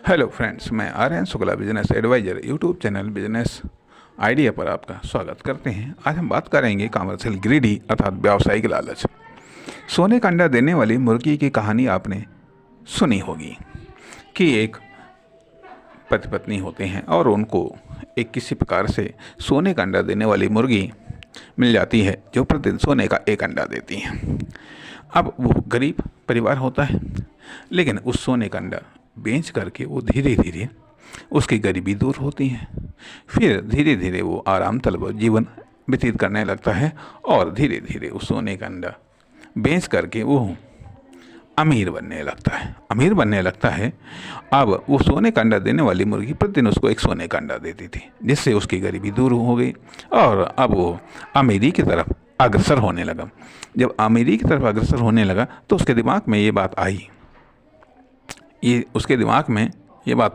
Hello friends, मैं Aryan Shukla business adviser YouTube channel business idea पर आपका स्वागत करते हैं। आज हम बात करेंगे कमर्शियल ग्रीडी अर्थात व्यावसायिक लालच। सोने का अंडा देने वाली मुर्गी की कहानी आपने सुनी होगी कि एक पति पत्नी होते हैं और उनको एक किसी प्रकार से सोने का अंडा देने वाली मुर्गी मिल जाती है जो प्रतिदिन सोने का एक अंडा देती है। अब वो गरीब परिवार होता है, लेकिन उस सोने का अंडा बेच करके वो धीरे धीरे उसकी गरीबी दूर होती है। फिर धीरे धीरे वो आराम तलब जीवन व्यतीत करने लगता है और धीरे धीरे उस सोने का अंडा बेच करके वो अमीर बनने लगता है। अब वो सोने का अंडा देने वाली मुर्गी प्रतिदिन उसको एक सोने का अंडा देती थी, जिससे उसकी गरीबी दूर हो गई और अब वो अमीरी की तरफ अग्रसर होने लगा। जब अमीरी की तरफ अग्रसर होने लगा तो उसके दिमाग में ये बात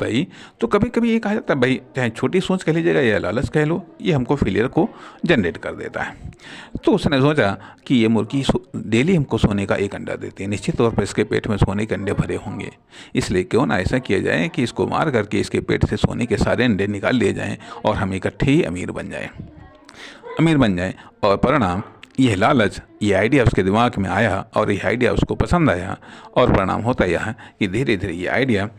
आई तो कभी कभी ये कहा जाता है, भाई चाहे छोटी सोच कह लीजिएगा या लालच कह लो, ये हमको फेलियर को जनरेट कर देता है। तो उसने सोचा कि ये मुर्गी डेली हमको सोने का एक अंडा देती है, निश्चित तौर पर इसके पेट में सोने के अंडे भरे होंगे, इसलिए क्यों ना ऐसा किया जाए कि इसको मार करके इसके पेट से सोने के सारे अंडे निकाल लिए जाएँ और हम इकट्ठे ही अमीर बन जाएँ। और परिणाम यह लालच, ये आइडिया उसके दिमाग में आया और यह आइडिया उसको पसंद आया और परिणाम होता यह है कि धीरे धीरे ये आइडिया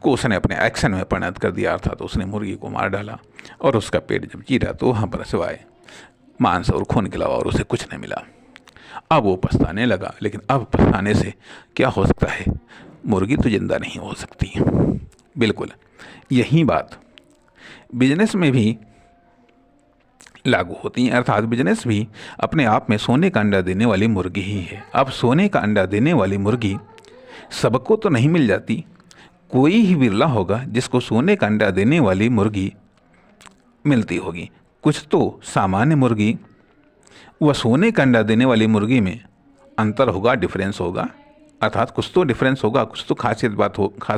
को उसने अपने एक्शन में परिणत कर दिया। अर्थात तो उसने मुर्गी को मार डाला और उसका पेट जब चीरा तो वहाँ पर सिवाय मांस और खून के अलावा और उसे कुछ नहीं मिला। अब वो पछताने लगा, लेकिन अब पछताने से क्या हो सकता है, मुर्गी तो जिंदा नहीं हो सकती। बिल्कुल यही बात बिजनेस में भी लागू होती है। अर्थात बिजनेस भी अपने आप में सोने का अंडा देने वाली मुर्गी ही है। अब सोने का अंडा देने वाली मुर्गी सबको तो नहीं मिल जाती, कोई ही बिरला होगा जिसको सोने का अंडा देने वाली मुर्गी मिलती होगी। कुछ तो सामान्य मुर्गी व सोने का अंडा देने वाली मुर्गी में अंतर होगा, डिफरेंस होगा। अर्थात कुछ तो डिफरेंस होगा, कुछ तो खास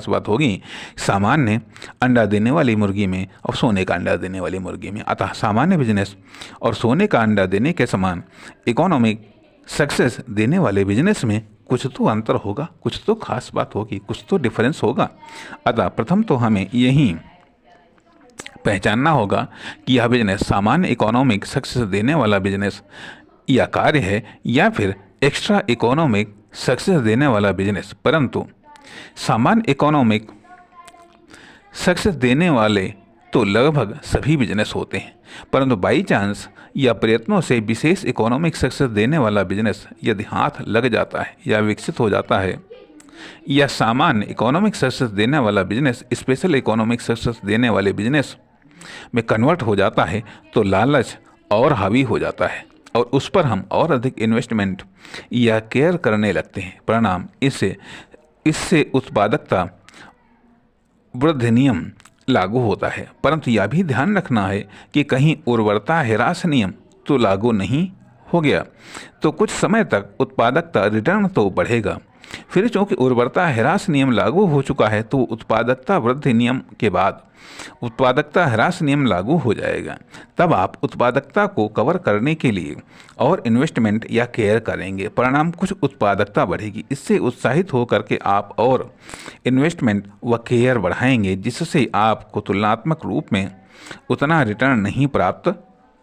बात होगी सामान्य अंडा देने वाली मुर्गी में और सोने का अंडा देने वाली मुर्गी में। अतः सामान्य बिजनेस और सोने का अंडा देने के समान इकोनॉमिक सक्सेस देने वाले बिजनेस में कुछ तो अंतर होगा, कुछ तो खास बात होगी, कुछ तो डिफरेंस होगा। अतः प्रथम तो हमें यही पहचानना होगा कि यह बिजनेस सामान्य इकोनॉमिक सक्सेस देने वाला बिजनेस या कार्य है या फिर एक्स्ट्रा इकोनॉमिक सक्सेस देने वाला बिजनेस। परंतु सामान्य इकोनॉमिक सक्सेस देने वाले तो लगभग सभी बिजनेस होते हैं, परंतु बाई चांस या प्रयत्नों से विशेष इकोनॉमिक सक्सेस देने वाला बिजनेस यदि हाथ लग जाता है या विकसित हो जाता है या सामान्य इकोनॉमिक सक्सेस देने वाला बिजनेस स्पेशल इकोनॉमिक सक्सेस देने वाले बिजनेस में कन्वर्ट हो जाता है तो लालच और हावी हो जाता है और उस पर हम और अधिक इन्वेस्टमेंट या केयर करने लगते हैं। परिणाम इससे उत्पादकता वृद्धि नियम लागू होता है। परंतु यह भी ध्यान रखना है कि कहीं उर्वरता ह्रास नियम तो लागू नहीं हो गया तो कुछ समय तक उत्पादकता रिटर्न तो बढ़ेगा, फिर चूँकि उर्वरता ह्रास नियम लागू हो चुका है तो उत्पादकता वृद्धि नियम के बाद उत्पादकता ह्रास नियम लागू हो जाएगा। तब आप उत्पादकता को कवर करने के लिए और इन्वेस्टमेंट या केयर करेंगे, परिणाम कुछ उत्पादकता बढ़ेगी। इससे उत्साहित होकर के आप और इन्वेस्टमेंट व केयर बढ़ाएंगे, जिससे आपको तुलनात्मक रूप में उतना रिटर्न नहीं प्राप्त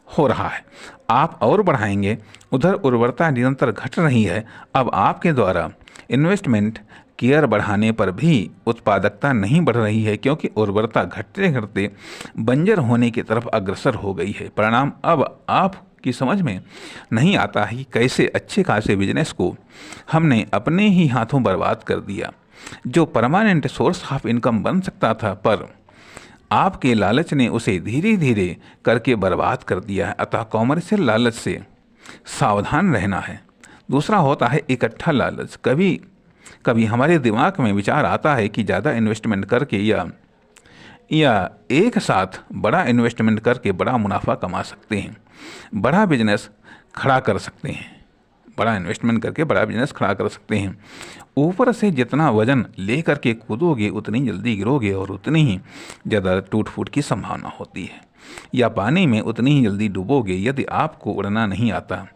हो रहा है। आप और बढ़ाएंगे, उधर उर्वरता निरंतर घट रही है। अब आपके द्वारा इन्वेस्टमेंट केयर बढ़ाने पर भी उत्पादकता नहीं बढ़ रही है, क्योंकि उर्वरता घटते घटते बंजर होने की तरफ अग्रसर हो गई है। परिणाम अब आपकी समझ में नहीं आता है कि कैसे अच्छे खासे बिजनेस को हमने अपने ही हाथों बर्बाद कर दिया, जो परमानेंट सोर्स ऑफ इनकम बन सकता था, पर आपके लालच ने उसे धीरे धीरे करके बर्बाद कर दिया है। अतः कॉमर्शियल लालच से सावधान रहना है। दूसरा होता है इकट्ठा लालच। कभी कभी हमारे दिमाग में विचार आता है कि ज़्यादा इन्वेस्टमेंट करके या एक साथ बड़ा इन्वेस्टमेंट करके बड़ा मुनाफा कमा सकते हैं, बड़ा बिजनेस खड़ा कर सकते हैं, बड़ा इन्वेस्टमेंट करके बड़ा बिजनेस खड़ा कर सकते हैं। ऊपर से जितना वजन ले करके कूदोगे उतनी जल्दी गिरोगे और उतनी ही ज़्यादा टूट फूट की संभावना होती है, या पानी में उतनी ही जल्दी डूबोगे। यदि आपको उड़ना नहीं आता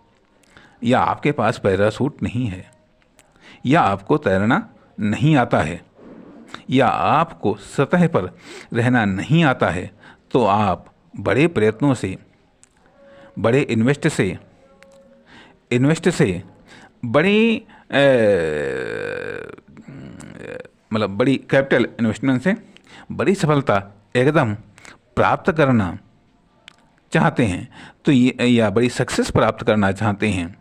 या आपके पास पैराशूट नहीं है या आपको तैरना नहीं आता है या आपको सतह पर रहना नहीं आता है तो आप बड़े प्रयत्नों से, बड़े इन्वेस्ट से बड़ी मतलब बड़ी कैपिटल इन्वेस्टमेंट से बड़ी सफलता एकदम प्राप्त करना चाहते हैं तो ये, या बड़ी सक्सेस प्राप्त करना चाहते हैं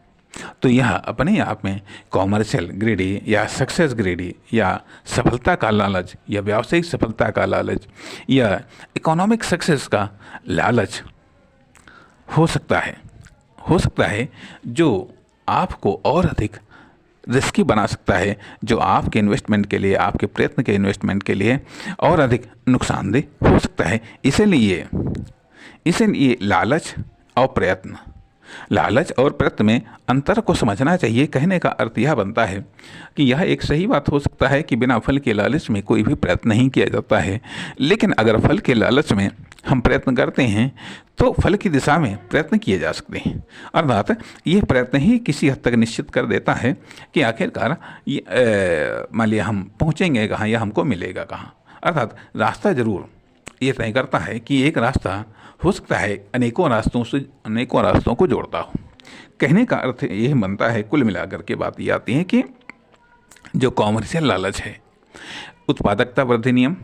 तो यह अपने आप में कॉमर्शियल ग्रीडी या सक्सेस ग्रीडी या सफलता का लालच या व्यावसायिक सफलता का लालच या इकोनॉमिक सक्सेस का लालच हो सकता है जो आपको और अधिक रिस्की बना सकता है, जो आपके इन्वेस्टमेंट के लिए, आपके प्रयत्न के इन्वेस्टमेंट के लिए और अधिक नुकसानदेह हो सकता है। इसीलिए लालच और प्रयत्न में अंतर को समझना चाहिए। कहने का अर्थ यह बनता है कि यह एक सही बात हो सकता है कि बिना फल के लालच में कोई भी प्रयत्न नहीं किया जाता है, लेकिन अगर फल के लालच में हम प्रयत्न करते हैं तो फल की दिशा में प्रयत्न किए जा सकते हैं। अर्थात ये प्रयत्न ही किसी हद तक निश्चित कर देता है कि आखिरकार मान लिया हम पहुँचेंगे कहाँ या हमको मिलेगा कहाँ। अर्थात रास्ता जरूर ये तय करता है कि एक रास्ता हो सकता है अनेकों रास्तों को जोड़ता हो। कहने का अर्थ यह बनता है, कुल मिलाकर के बात ये आती है कि जो कॉमर्शियल लालच है, उत्पादकता वृद्धि नियम,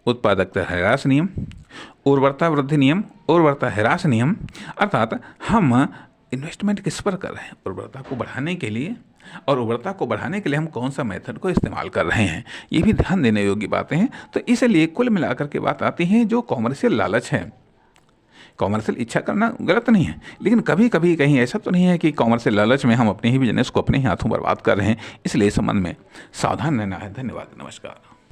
उत्पादकता ह्रास नियम, उर्वरता वृद्धि नियम, उर्वरता ह्रास नियम, अर्थात हम इन्वेस्टमेंट किस पर कर रहे हैं, उर्वरता को बढ़ाने के लिए, और उर्वरता को बढ़ाने के लिए हम कौन सा मेथड को इस्तेमाल कर रहे हैं, ये भी ध्यान देने योग्य बातें हैं। तो इसलिए कुल मिलाकर के बात आती है जो कॉमर्शियल लालच है, कॉमर्शियल इच्छा करना गलत नहीं है, लेकिन कभी कभी कहीं ऐसा तो नहीं है कि कॉमर्शियल लालच में हम अपने ही बिजनेस को अपने ही हाथों बर्बाद कर रहे हैं। इसलिए इस संबंध में सावधान रहना है। धन्यवाद, नमस्कार।